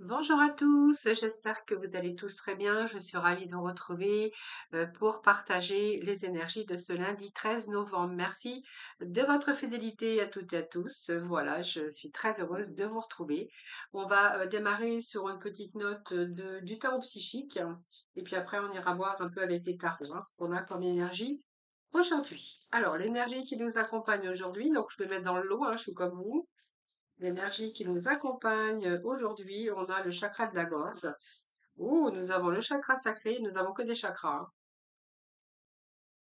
Bonjour à tous, j'espère que vous allez tous très bien. Je suis ravie de vous retrouver pour partager les énergies de ce lundi 13 novembre. Merci de votre fidélité à toutes et à tous. Voilà, je suis très heureuse de vous retrouver. On va démarrer sur une petite note du tarot psychique et puis après on ira voir un peu avec les tarots, ce qu'on a comme énergie aujourd'hui. Alors, l'énergie qui nous accompagne aujourd'hui, donc je vais mettre dans le lot, je suis comme vous. L'énergie qui nous accompagne aujourd'hui, on a le chakra de la gorge. Oh, nous avons le chakra sacré, nous avons que des chakras, hein.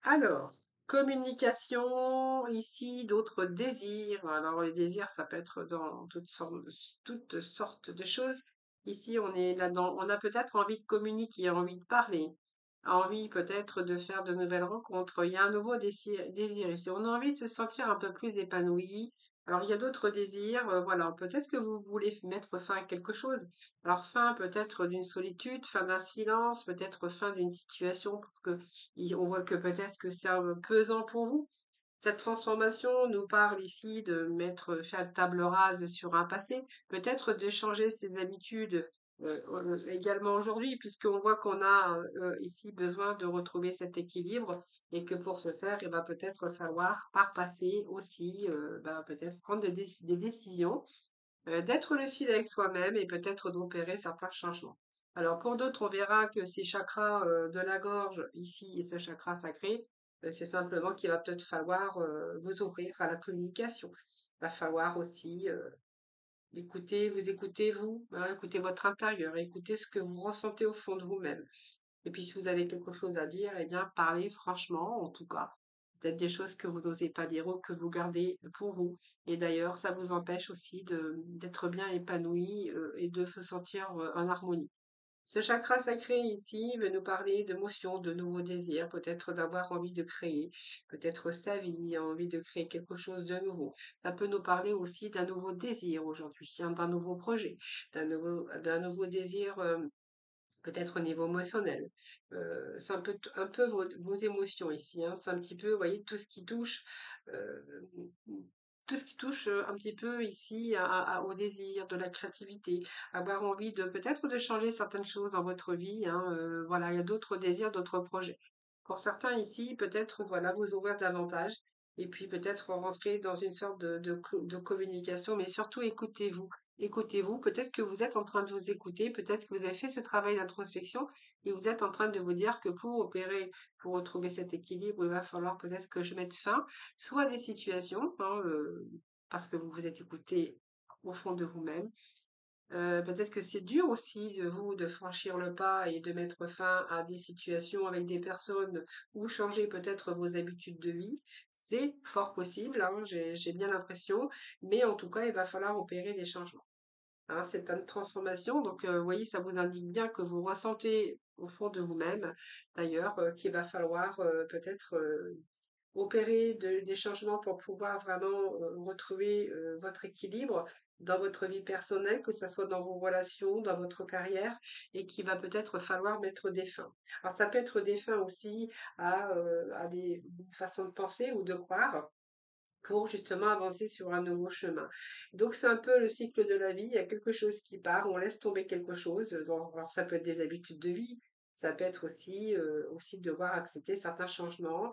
Alors, communication, ici, d'autres désirs. Alors, les désirs, ça peut être dans toutes sortes de choses. Ici, on est là-dedans. On a peut-être envie de communiquer, envie de parler, envie peut-être de faire de nouvelles rencontres. Il y a un nouveau désir ici. On a envie de se sentir un peu plus épanoui. Alors, il y a d'autres désirs. Voilà, peut-être que vous voulez mettre fin à quelque chose. Alors, fin peut-être d'une solitude, fin d'un silence, peut-être fin d'une situation, parce que on voit que peut-être que c'est un pesant pour vous. Cette transformation nous parle ici de faire table rase sur un passé, peut-être de changer ses habitudes également aujourd'hui, puisqu'on voit qu'on a ici besoin de retrouver cet équilibre et que pour ce faire, il va peut-être falloir par passé aussi peut-être prendre des décisions, d'être lucide avec soi-même et peut-être d'opérer certains changements. Alors pour d'autres, on verra que ces chakras de la gorge ici et ce chakra sacré, c'est simplement qu'il va peut-être falloir vous ouvrir à la communication. Il va falloir aussi vous écoutez vous, hein, écoutez votre intérieur, écoutez ce que vous ressentez au fond de vous-même. Et puis, si vous avez quelque chose à dire, eh bien, parlez franchement, en tout cas. Peut-être des choses que vous n'osez pas dire ou que vous gardez pour vous. Et d'ailleurs, ça vous empêche aussi d'être bien épanoui et de vous sentir en harmonie. Ce chakra sacré ici veut nous parler d'émotions, de nouveaux désirs, peut-être d'avoir envie de créer, peut-être sa vie, envie de créer quelque chose de nouveau. Ça peut nous parler aussi d'un nouveau désir aujourd'hui, d'un nouveau projet, d'un nouveau désir peut-être au niveau émotionnel. C'est un peu vos émotions ici, hein. C'est un petit peu, vous voyez, euh, tout ce qui touche un petit peu ici au désir, de la créativité, avoir envie de peut-être de changer certaines choses dans votre vie, hein. Voilà, il y a d'autres désirs, d'autres projets. Pour certains ici, peut-être, voilà, vous ouvrir davantage et puis peut-être rentrer dans une sorte de communication, mais surtout écoutez-vous. Écoutez-vous, peut-être que vous êtes en train de vous écouter, peut-être que vous avez fait ce travail d'introspection et vous êtes en train de vous dire que pour opérer, pour retrouver cet équilibre, il va falloir peut-être que je mette fin soit à des situations, hein, parce que vous vous êtes écouté au fond de vous-même. Peut-être que c'est dur aussi de vous de franchir le pas et de mettre fin à des situations avec des personnes ou changer peut-être vos habitudes de vie. C'est fort possible, hein, j'ai bien l'impression, mais en tout cas, il va falloir opérer des changements, hein. C'est une transformation, donc vous voyez, ça vous indique bien que vous ressentez au fond de vous-même, d'ailleurs, qu'il va falloir peut-être opérer des changements pour pouvoir vraiment retrouver votre équilibre dans votre vie personnelle, que ce soit dans vos relations, dans votre carrière, et qu'il va peut-être falloir mettre des fins. Alors ça peut être des fins aussi à des façons de penser ou de croire pour justement avancer sur un nouveau chemin. Donc c'est un peu le cycle de la vie, il y a quelque chose qui part, on laisse tomber quelque chose, alors ça peut être des habitudes de vie, ça peut être aussi devoir accepter certains changements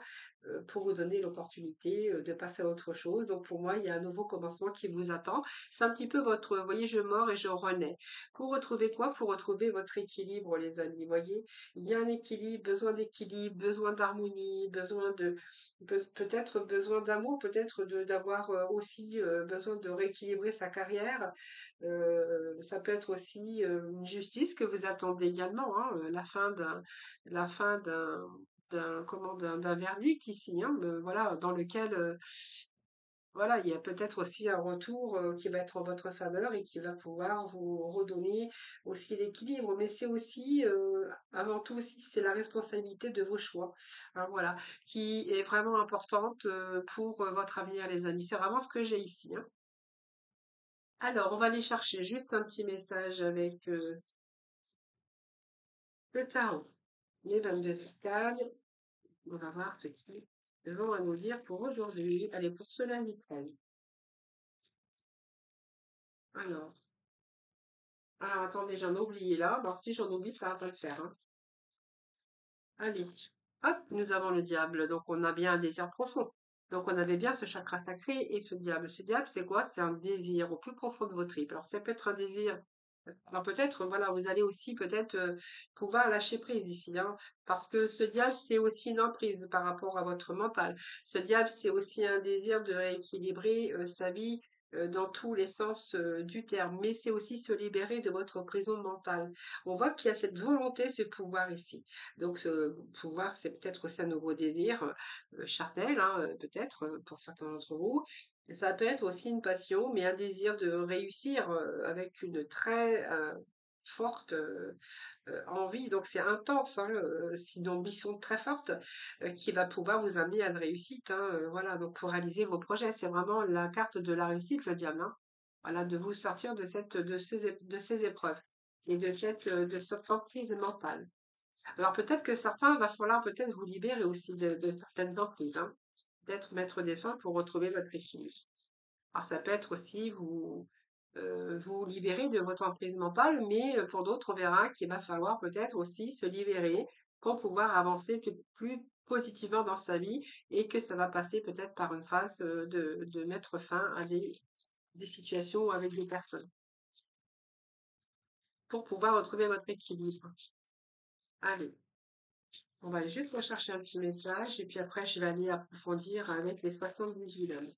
pour vous donner l'opportunité de passer à autre chose. Donc pour moi, il y a un nouveau commencement qui vous attend. C'est un petit peu votre, vous voyez, je mords et je renais. Pour retrouver quoi? Pour retrouver votre équilibre, les amis. Vous voyez, il y a un équilibre, besoin d'harmonie, peut-être besoin d'amour, peut-être d'avoir aussi besoin de rééquilibrer sa carrière. Ça peut être aussi une justice que vous attendez également, hein, la fin d'un verdict ici, hein, voilà, dans lequel voilà, il y a peut-être aussi un retour qui va être en votre faveur et qui va pouvoir vous redonner aussi l'équilibre. Mais c'est aussi, avant tout aussi, c'est la responsabilité de vos choix, hein, voilà, qui est vraiment importante pour votre avenir, les amis. C'est vraiment ce que j'ai ici, hein. Alors, on va aller chercher juste un petit message avec le tarot. Les 22 arcades. On va voir ce qu'ils vont à nous dire pour aujourd'hui. Allez, pour ce lundi 13. Alors. Alors, attendez, j'en ai oublié là. Alors, si j'en oublie, ça va pas le faire, hein. Allez, hop, nous avons le diable. Donc, on a bien un désir profond. Donc, on avait bien ce chakra sacré et ce diable. Ce diable, c'est quoi? C'est un désir au plus profond de vos tripes. Alors, ça peut être un désir. Alors, peut-être, voilà, vous allez aussi peut-être pouvoir lâcher prise ici, hein, parce que ce diable, c'est aussi une emprise par rapport à votre mental. Ce diable, c'est aussi un désir de rééquilibrer sa vie dans tous les sens du terme, mais c'est aussi se libérer de votre prison mentale. On voit qu'il y a cette volonté, ce pouvoir ici. Donc, ce pouvoir, c'est peut-être aussi un nouveau désir charnel, hein, peut-être pour certains d'entre vous. Et ça peut être aussi une passion, mais un désir de réussir avec une très forte envie. Donc, c'est intense, hein, c'est une ambition très forte qui va pouvoir vous amener à une réussite. Hein, voilà, donc pour réaliser vos projets, c'est vraiment la carte de la réussite, le diable. Hein. Voilà, de vous sortir de ces épreuves et de cette emprise mentale. Alors peut-être que certains, va falloir peut-être vous libérer aussi de certaines emprises, hein. Peut-être mettre des fins pour retrouver votre équilibre. Alors ça peut être aussi vous libérer de votre emprise mentale, mais pour d'autres, on verra qu'il va falloir peut-être aussi se libérer pour pouvoir avancer plus positivement dans sa vie et que ça va passer peut-être par une phase de mettre fin à des situations avec des personnes pour pouvoir retrouver votre équilibre. Allez. On va juste rechercher un petit message et puis après, je vais aller approfondir avec les 78 âmes.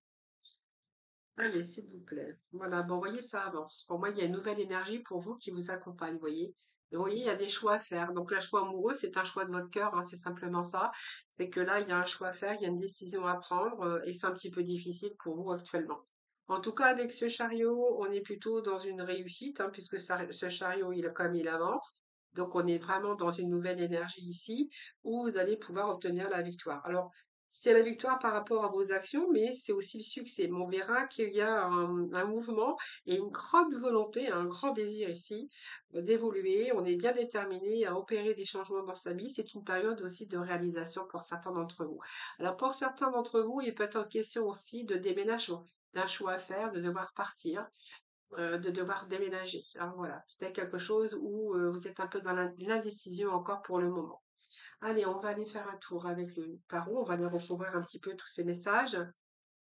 Allez, s'il vous plaît. Voilà, bon, vous voyez, ça avance. Pour moi, il y a une nouvelle énergie pour vous qui vous accompagne, vous voyez. Et vous voyez, il y a des choix à faire. Donc, le choix amoureux, c'est un choix de votre cœur, hein, c'est simplement ça. C'est que là, il y a un choix à faire, il y a une décision à prendre et c'est un petit peu difficile pour vous actuellement. En tout cas, avec ce chariot, on est plutôt dans une réussite, hein, puisque ce chariot, comme il avance. Donc, on est vraiment dans une nouvelle énergie ici où vous allez pouvoir obtenir la victoire. Alors, c'est la victoire par rapport à vos actions, mais c'est aussi le succès. Mais on verra qu'il y a un mouvement et une grande volonté, un grand désir ici d'évoluer. On est bien déterminé à opérer des changements dans sa vie. C'est une période aussi de réalisation pour certains d'entre vous. Alors pour certains d'entre vous, il peut être question aussi de déménagement, d'un choix à faire, de devoir partir, de devoir déménager. Alors voilà, peut-être quelque chose où vous êtes un peu dans l'indécision encore pour le moment. Allez, on va aller faire un tour avec le tarot. On va aller recouvrir un petit peu tous ces messages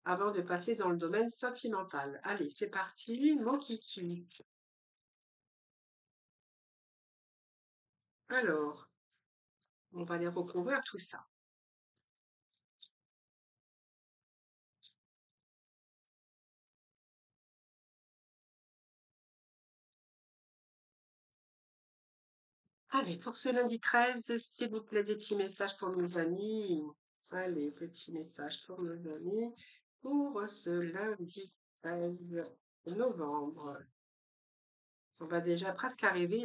avant de passer dans le domaine sentimental. Allez, c'est parti. Mon kiki. Alors, on va aller recouvrir tout ça. Allez, pour ce lundi 13, s'il vous plaît, des petits messages pour nos amis. Allez, petits messages pour nos amis. Pour ce lundi 13 novembre. On va déjà presque arriver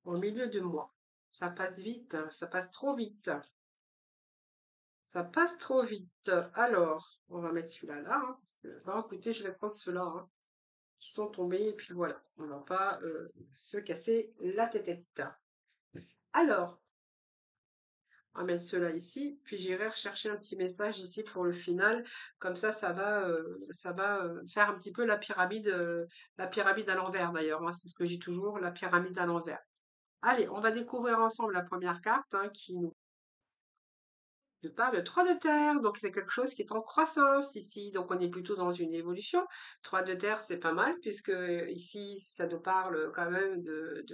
en milieu de mois. Ça passe vite, hein, ça passe trop vite. Ça passe trop vite. Alors, on va mettre celui-là là. Hein, parce que, bon, écoutez, je vais prendre ceux-là hein, qui sont tombés. Et puis voilà, on va pas se casser la tête. Alors, on va mettre ceux-là ici. Puis j'irai rechercher un petit message ici pour le final. Comme ça va faire un petit peu la pyramide à l'envers d'ailleurs. Hein, c'est ce que j'ai toujours, la pyramide à l'envers. Allez, on va découvrir ensemble la première carte hein, qui nous parle 3 de terre, donc c'est quelque chose qui est en croissance ici, donc on est plutôt dans une évolution. 3 de terre, c'est pas mal, puisque ici, ça nous parle quand même de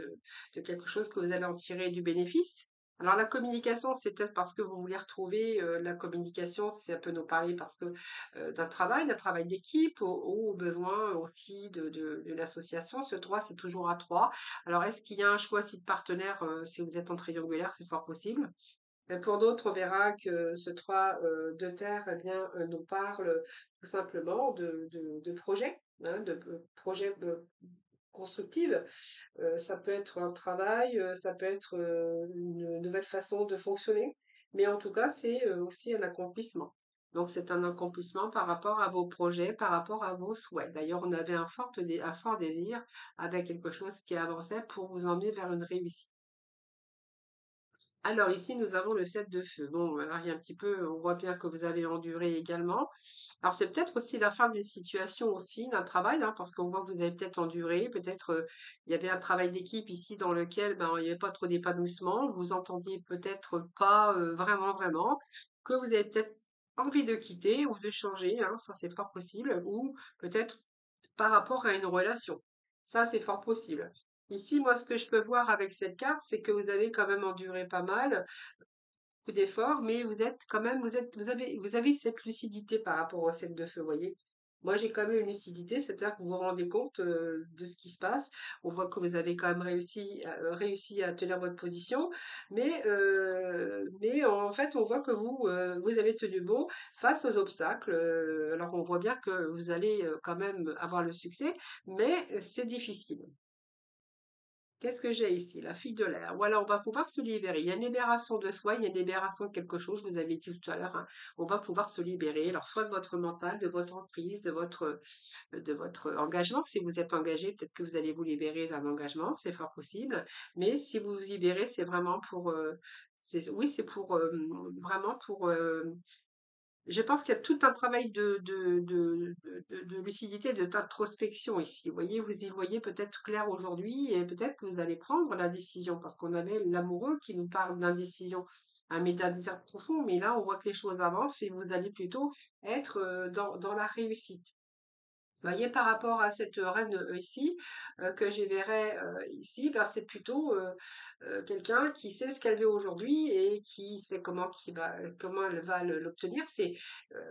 quelque chose que vous allez en tirer du bénéfice. Alors la communication, c'est peut-être parce que vous voulez retrouver la communication, c'est un peu nous parler parce que d'un travail d'équipe, ou au besoin aussi de l'association. Ce 3, c'est toujours à 3. Alors est-ce qu'il y a un choix si de partenaire, si vous êtes en triangulaire, c'est fort possible. Pour d'autres, on verra que ce 3 de terre eh bien, nous parle tout simplement de projets, hein, de projets constructifs. Ça peut être un travail, ça peut être une nouvelle façon de fonctionner, mais en tout cas, c'est aussi un accomplissement. Donc, c'est un accomplissement par rapport à vos projets, par rapport à vos souhaits. D'ailleurs, on avait un fort désir avec quelque chose qui avançait pour vous emmener vers une réussite. Alors ici, nous avons le 7 de feu. Bon, alors il y a un petit peu, on voit bien que vous avez enduré également. Alors c'est peut-être aussi la fin d'une situation aussi, d'un travail, hein, parce qu'on voit que vous avez peut-être enduré, peut-être il y avait un travail d'équipe ici dans lequel ben, il n'y avait pas trop d'épanouissement, vous entendiez peut-être pas vraiment, que vous avez peut-être envie de quitter ou de changer, hein, ça c'est fort possible, ou peut-être par rapport à une relation. Ça, c'est fort possible. Ici, moi, ce que je peux voir avec cette carte, c'est que vous avez quand même enduré pas mal, beaucoup d'efforts, mais vous êtes quand même, vous avez cette lucidité par rapport au 7 de feu, vous voyez. Moi, j'ai quand même une lucidité, c'est-à-dire que vous vous rendez compte de ce qui se passe. On voit que vous avez quand même réussi à tenir votre position, mais en fait, on voit que vous avez tenu bon face aux obstacles. Alors, on voit bien que vous allez quand même avoir le succès, mais c'est difficile. Qu'est-ce que j'ai ici? La fille de l'air. Voilà, on va pouvoir se libérer. Il y a une libération de soi, il y a une libération de quelque chose, je vous avais dit tout à l'heure, hein. On va pouvoir se libérer, alors soit de votre mental, de votre emprise, de votre engagement. Si vous êtes engagé, peut-être que vous allez vous libérer d'un engagement, c'est fort possible. Mais si vous vous libérez, c'est vraiment oui, c'est vraiment je pense qu'il y a tout un travail de lucidité, d'introspection ici. Vous voyez, vous y voyez peut-être clair aujourd'hui et peut-être que vous allez prendre la décision parce qu'on avait l'amoureux qui nous parle d'indécision, mais d'un désir profond. Mais là, on voit que les choses avancent et vous allez plutôt être dans la réussite. Vous voyez, par rapport à cette reine ici, que je verrais ici, ben, c'est plutôt quelqu'un qui sait ce qu'elle veut aujourd'hui et qui sait comment elle va l'obtenir. C'est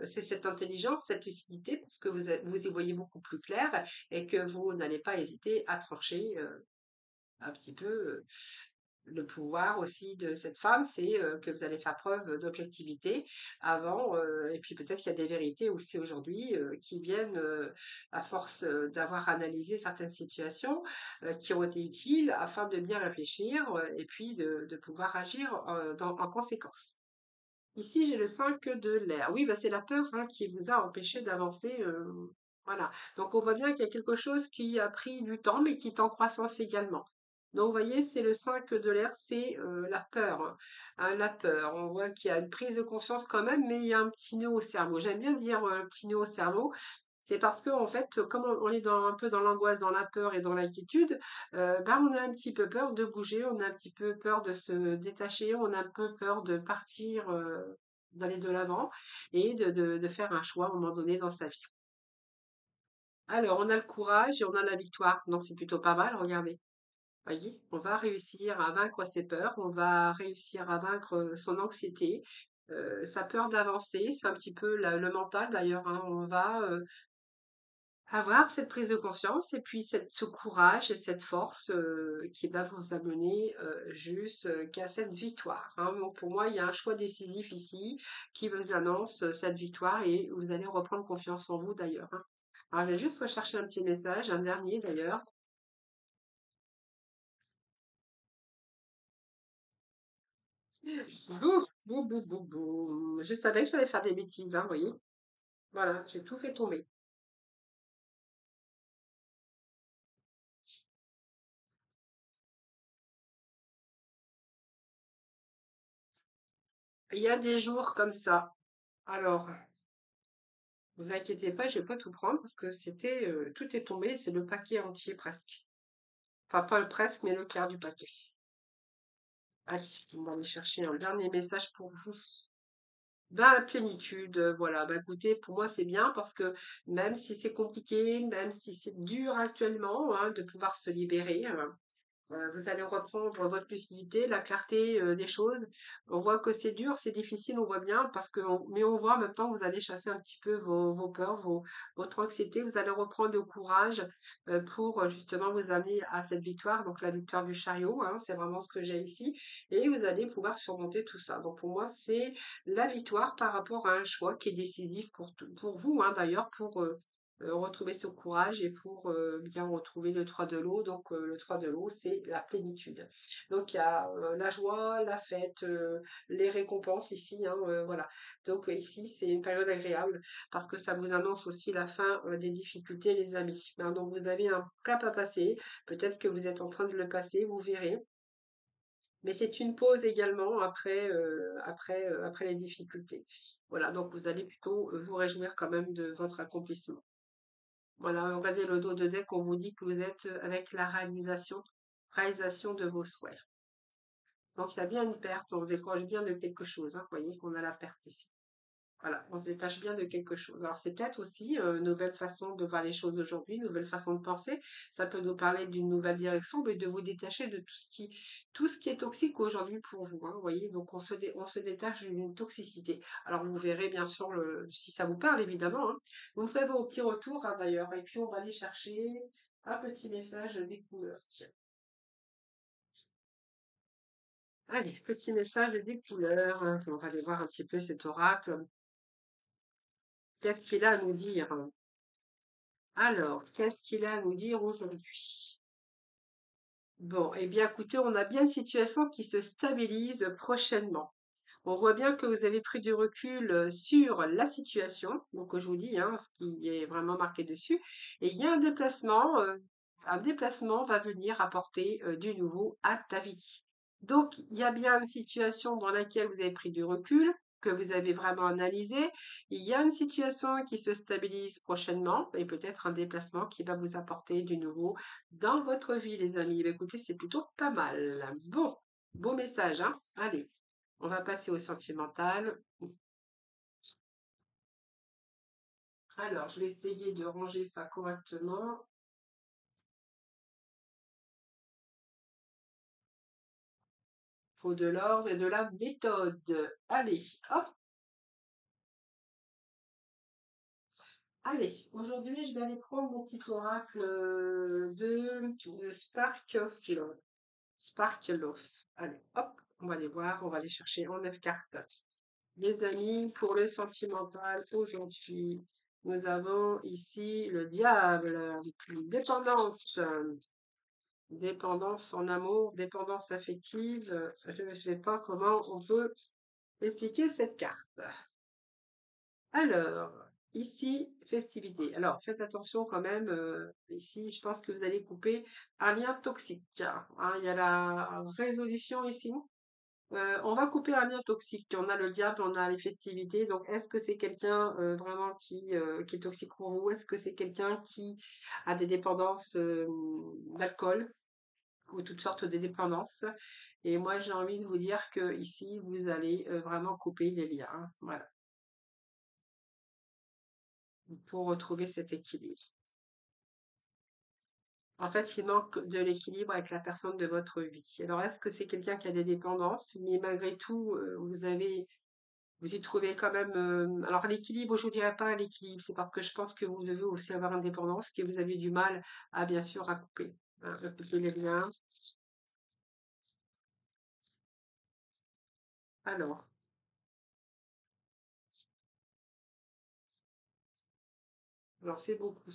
cette intelligence, cette lucidité, parce que vous y voyez beaucoup plus clair et que vous n'allez pas hésiter à trancher un petit peu. Le pouvoir aussi de cette femme, c'est que vous allez faire preuve d'objectivité avant, et puis peut-être qu'il y a des vérités aussi aujourd'hui qui viennent à force d'avoir analysé certaines situations qui ont été utiles afin de bien réfléchir et puis de pouvoir agir en conséquence. Ici, j'ai le 5 de l'air. Oui, bah, c'est la peur hein, qui vous a empêché d'avancer. Voilà. Donc, on voit bien qu'il y a quelque chose qui a pris du temps, mais qui est en croissance également. Donc, vous voyez, c'est le 5 de l'air, c'est la peur, hein. Hein, la peur. On voit qu'il y a une prise de conscience quand même, mais il y a un petit nœud au cerveau. J'aime bien dire petit nœud au cerveau. C'est parce que, en fait, comme on est un peu dans l'angoisse, dans la peur et dans l'inquiétude, ben, on a un petit peu peur de bouger, on a un petit peu peur de se détacher, on a un peu peur de partir, d'aller de l'avant et de faire un choix à un moment donné dans sa vie. Alors, on a le courage et on a la victoire, donc c'est plutôt pas mal, regardez. Voyez, on va réussir à vaincre ses peurs, on va réussir à vaincre son anxiété, sa peur d'avancer, c'est un petit peu le mental d'ailleurs, hein. On va avoir cette prise de conscience et puis ce courage et cette force qui va vous amener jusqu'à cette victoire, hein. Donc pour moi, il y a un choix décisif ici qui vous annonce cette victoire et vous allez reprendre confiance en vous d'ailleurs, hein. Alors, je vais juste rechercher un petit message, un dernier d'ailleurs. Bouh, bouh, bouh, bouh, bouh. Je savais que j'allais faire des bêtises, hein, vous voyez. Voilà, j'ai tout fait tomber. Il y a des jours comme ça. Alors, vous inquiétez pas, je vais pas tout prendre parce que tout est tombé, c'est le paquet entier presque. Enfin, pas le presque, mais le quart du paquet. Allez, on va aller chercher un dernier message pour vous. Ben, la plénitude, voilà. Ben, écoutez, pour moi, c'est bien parce que même si c'est compliqué, même si c'est dur actuellement, hein, de pouvoir se libérer, vous allez reprendre votre lucidité, la clarté des choses. On voit que c'est dur, c'est difficile, on voit bien, mais on voit en même temps que vous allez chasser un petit peu vos peurs, votre anxiété. Vous allez reprendre le courage pour justement vous amener à cette victoire, donc la victoire du chariot, hein, c'est vraiment ce que j'ai ici. Et vous allez pouvoir surmonter tout ça. Donc pour moi, c'est la victoire par rapport à un choix qui est décisif pour vous, hein, d'ailleurs, pour retrouver ce courage et pour bien retrouver le 3 de l'eau. Donc le 3 de l'eau, c'est la plénitude. Donc il y a la joie, la fête, les récompenses ici, hein, voilà. Donc ici, c'est une période agréable parce que ça vous annonce aussi la fin des difficultés, les amis, hein. Donc vous avez un cap à passer. Peut-être que vous êtes en train de le passer, vous verrez. Mais c'est une pause également après les difficultés. Voilà, donc vous allez plutôt vous réjouir quand même de votre accomplissement. Voilà, regardez le dos de deck, on vous dit que vous êtes avec la réalisation de vos souhaits. Donc il y a bien une perte, on se décroche bien de quelque chose, hein. Vous voyez qu'on a la perte ici. Voilà, on se détache bien de quelque chose. Alors, c'est peut-être aussi une nouvelle façon de voir les choses aujourd'hui, une nouvelle façon de penser. Ça peut nous parler d'une nouvelle direction, mais de vous détacher de tout ce qui est toxique aujourd'hui pour vous, hein, vous voyez, donc on se détache d'une toxicité. Alors, vous verrez bien sûr si ça vous parle, évidemment, hein. Vous me ferez vos petits retours, hein, d'ailleurs, et puis on va aller chercher un petit message des couleurs. Tiens. Allez, petit message des couleurs, hein. On va aller voir un petit peu cet oracle. Qu'est-ce qu'il a à nous dire? Alors, qu'est-ce qu'il a à nous dire aujourd'hui? Bon, eh bien, écoutez, on a bien une situation qui se stabilise prochainement. On voit bien que vous avez pris du recul sur la situation, donc je vous dis, hein, ce qui est vraiment marqué dessus. Et il y a un déplacement va venir apporter du nouveau à ta vie. Donc, il y a bien une situation dans laquelle vous avez pris du recul, que vous avez vraiment analysé. Il y a une situation qui se stabilise prochainement et peut-être un déplacement qui va vous apporter du nouveau dans votre vie, les amis. Eh écoutez, c'est plutôt pas mal. Bon, beau message, hein? Allez. On va passer au sentimental. Alors, je vais essayer de ranger ça correctement. Faut de l'ordre et de la méthode. Allez, hop, allez. Aujourd'hui, je vais aller prendre mon petit oracle de Sparkle. Sparkle. Allez, hop, on va les voir, on va les chercher en 9 cartes. Les amis, pour le sentimental, aujourd'hui, nous avons ici le diable, dépendance. Dépendance en amour, dépendance affective. Je ne sais pas comment on peut expliquer cette carte. Alors, ici, festivité. Alors, faites attention quand même. Ici, je pense que vous allez couper un lien toxique, hein. Il y a la résolution ici. On va couper un lien toxique. On a le diable, on a les festivités. Donc, est-ce que c'est quelqu'un vraiment qui est toxique pour vous? Est-ce que c'est quelqu'un qui a des dépendances d'alcool? Ou toutes sortes de dépendances. Et moi, j'ai envie de vous dire que ici, vous allez vraiment couper les liens, hein. Voilà, pour retrouver cet équilibre. En fait, il manque de l'équilibre avec la personne de votre vie. Alors, est-ce que c'est quelqu'un qui a des dépendances, mais malgré tout, vous y trouvez quand même. Alors, l'équilibre, je vous dirais pas l'équilibre, c'est parce que je pense que vous devez aussi avoir une dépendance que vous avez du mal à, bien sûr, à couper, hein, à couper les liens. Alors, alors c'est beaucoup.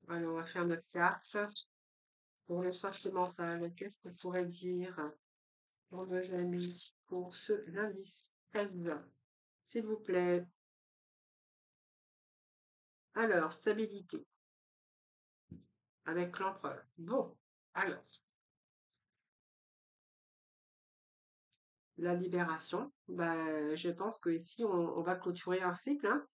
Allez, on va faire notre carte. Pour le sentimental, qu'est-ce que je pourrais dire pour nos amis pour ce lundi 13, s'il vous plaît? Alors, stabilité avec l'empereur. Bon, alors, la libération. Bah, je pense que ici, on va clôturer un cycle, hein.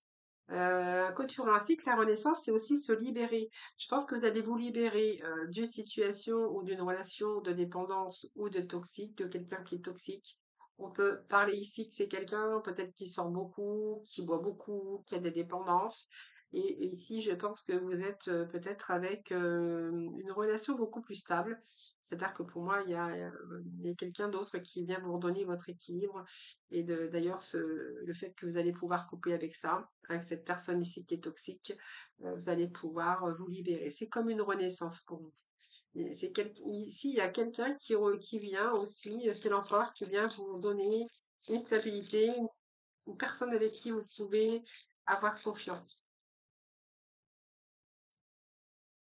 Clôturer un cycle, la renaissance, c'est aussi se libérer. Je pense que vous allez vous libérer d'une situation ou d'une relation de dépendance ou de toxique, de quelqu'un qui est toxique. On peut parler ici que c'est quelqu'un peut-être qui sort beaucoup, qui boit beaucoup, qui a des dépendances. Et ici, je pense que vous êtes peut-être avec une relation beaucoup plus stable. C'est-à-dire que pour moi, il y a quelqu'un d'autre qui vient vous redonner votre équilibre. Et d'ailleurs, le fait que vous allez pouvoir couper avec ça, avec cette personne ici qui est toxique, vous allez pouvoir vous libérer. C'est comme une renaissance pour vous. Ici, il y a quelqu'un qui vient aussi, c'est l'empereur qui vient vous donner une stabilité, une personne avec qui vous pouvez avoir confiance.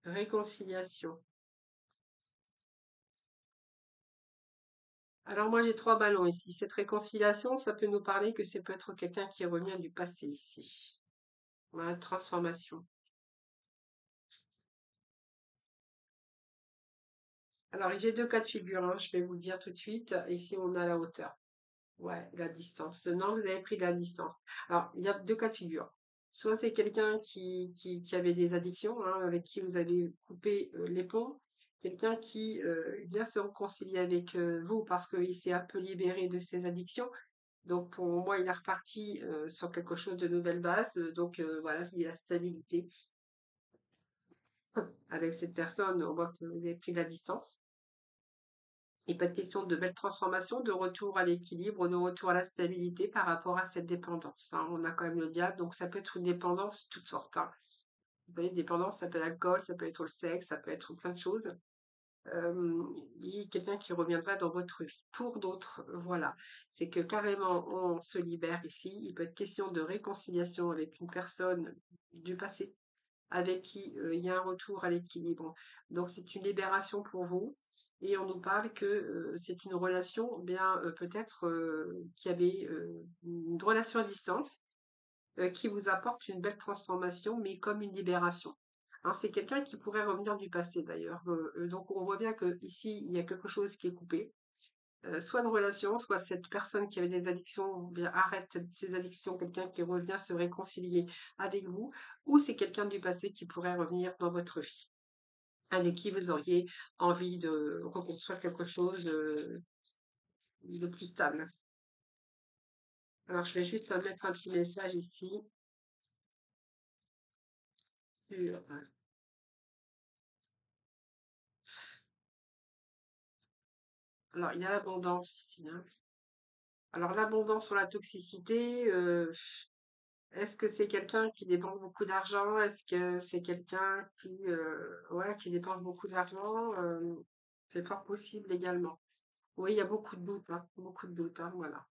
Réconciliation. Alors moi j'ai trois ballons ici. Cette réconciliation, ça peut nous parler que c'est peut-être quelqu'un qui revient du passé ici. Voilà, transformation. Alors, j'ai deux cas de figure, hein, je vais vous le dire tout de suite. Ici, on a la hauteur. Ouais, la distance. Non, vous avez pris la distance. Alors, il y a deux cas de figure. Soit c'est quelqu'un qui avait des addictions, hein, avec qui vous avez coupé les ponts. Quelqu'un qui vient se réconcilier avec vous parce qu'il s'est un peu libéré de ses addictions. Donc, pour moi, il est reparti sur quelque chose de nouvelle base. Donc, voilà, il y a la stabilité. Avec cette personne, on voit que vous avez pris la distance. Il peut être question de belles transformations, de retour à l'équilibre, de retour à la stabilité par rapport à cette dépendance, hein. On a quand même le diable, donc ça peut être une dépendance de toutes sortes, hein. Vous voyez, dépendance, ça peut être l'alcool, ça peut être le sexe, ça peut être plein de choses. Quelqu'un qui reviendra dans votre vie. Pour d'autres, voilà, c'est que carrément on se libère ici. Il peut être question de réconciliation avec une personne du passé avec qui il y a un retour à l'équilibre. Donc c'est une libération pour vous. Et on nous parle que c'est une relation, bien peut-être qu'il y avait une relation à distance qui vous apporte une belle transformation, mais comme une libération. Hein, c'est quelqu'un qui pourrait revenir du passé d'ailleurs. Donc on voit bien que ici il y a quelque chose qui est coupé. Soit une relation, soit cette personne qui avait des addictions, bien arrête ses addictions, quelqu'un qui revient se réconcilier avec vous, ou c'est quelqu'un du passé qui pourrait revenir dans votre vie, avec qui vous auriez envie de reconstruire quelque chose de plus stable. Alors, je vais juste mettre un petit message ici sur, alors, il y a l'abondance ici, hein. Alors, l'abondance sur la toxicité, est-ce que c'est quelqu'un qui dépense beaucoup d'argent? Est-ce que c'est quelqu'un qui, ouais, qui dépense beaucoup d'argent? C'est fort possible également. Oui, il y a beaucoup de doutes, hein, beaucoup de doutes, hein, voilà.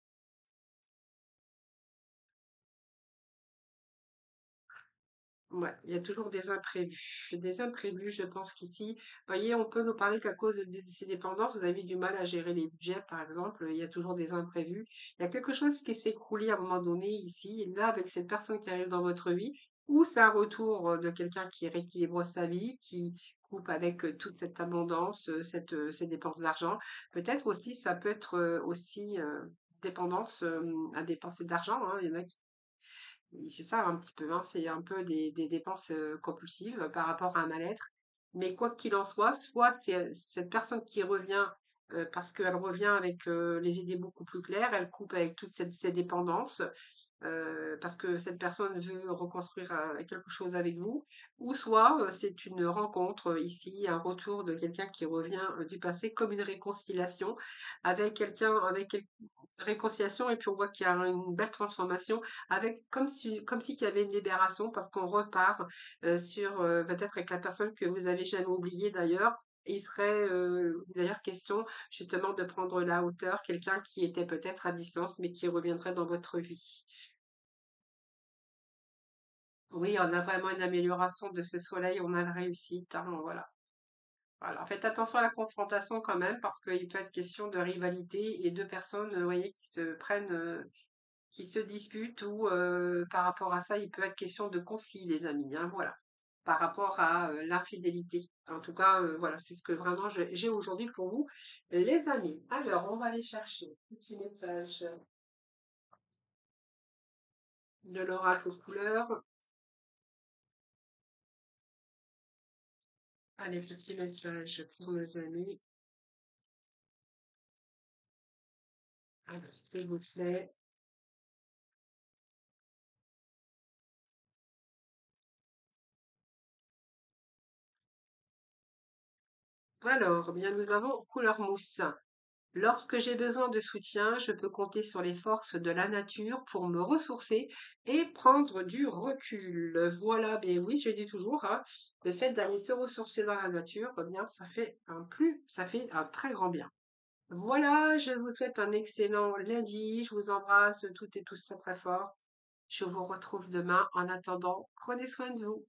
Ouais, il y a toujours des imprévus. Des imprévus, je pense qu'ici, vous voyez, on peut nous parler qu'à cause de ces dépendances, vous avez du mal à gérer les budgets, par exemple, il y a toujours des imprévus. Il y a quelque chose qui s'est écroulé à un moment donné ici, et là, avec cette personne qui arrive dans votre vie, ou c'est un retour de quelqu'un qui rééquilibre sa vie, qui coupe avec toute cette abondance, ces dépenses d'argent. Peut-être aussi, ça peut être aussi dépendance à dépenser d'argent, hein. Il y en a qui c'est ça un petit peu, hein, c'est un peu des dépenses compulsives par rapport à un mal-être. Mais quoi qu'il en soit, soit c'est cette personne qui revient parce qu'elle revient avec les idées beaucoup plus claires, elle coupe avec toutes ces dépendances parce que cette personne veut reconstruire quelque chose avec vous, ou soit c'est une rencontre ici, un retour de quelqu'un qui revient du passé comme une réconciliation avec quelqu'un, réconciliation, et puis on voit qu'il y a une belle transformation avec comme si qu'il y avait une libération parce qu'on repart sur peut-être avec la personne que vous avez jamais oubliée d'ailleurs. Et il serait d'ailleurs question justement de prendre la hauteur, quelqu'un qui était peut-être à distance mais qui reviendrait dans votre vie. Oui, on a vraiment une amélioration de ce soleil, on a une réussite, hein, voilà. Voilà. Faites attention à la confrontation quand même, parce qu'il peut être question de rivalité et deux personnes, vous voyez, qui se prennent, qui se disputent, ou par rapport à ça, il peut être question de conflit, les amis, hein, voilà. Par rapport à l'infidélité. En tout cas, voilà, c'est ce que vraiment j'ai aujourd'hui pour vous, les amis. Alors, on va aller chercher un petit message de l'oracle aux couleurs. Allez, petit message pour nos amis. Alors, s'il vous plaît. Alors, bien, nous avons couleur mousse. Lorsque j'ai besoin de soutien, je peux compter sur les forces de la nature pour me ressourcer et prendre du recul. Voilà, ben oui, je dis toujours, hein, le fait d'aller se ressourcer dans la nature, eh bien, ça fait un très grand bien. Voilà, je vous souhaite un excellent lundi. Je vous embrasse toutes et tous très très fort. Je vous retrouve demain. En attendant, prenez soin de vous.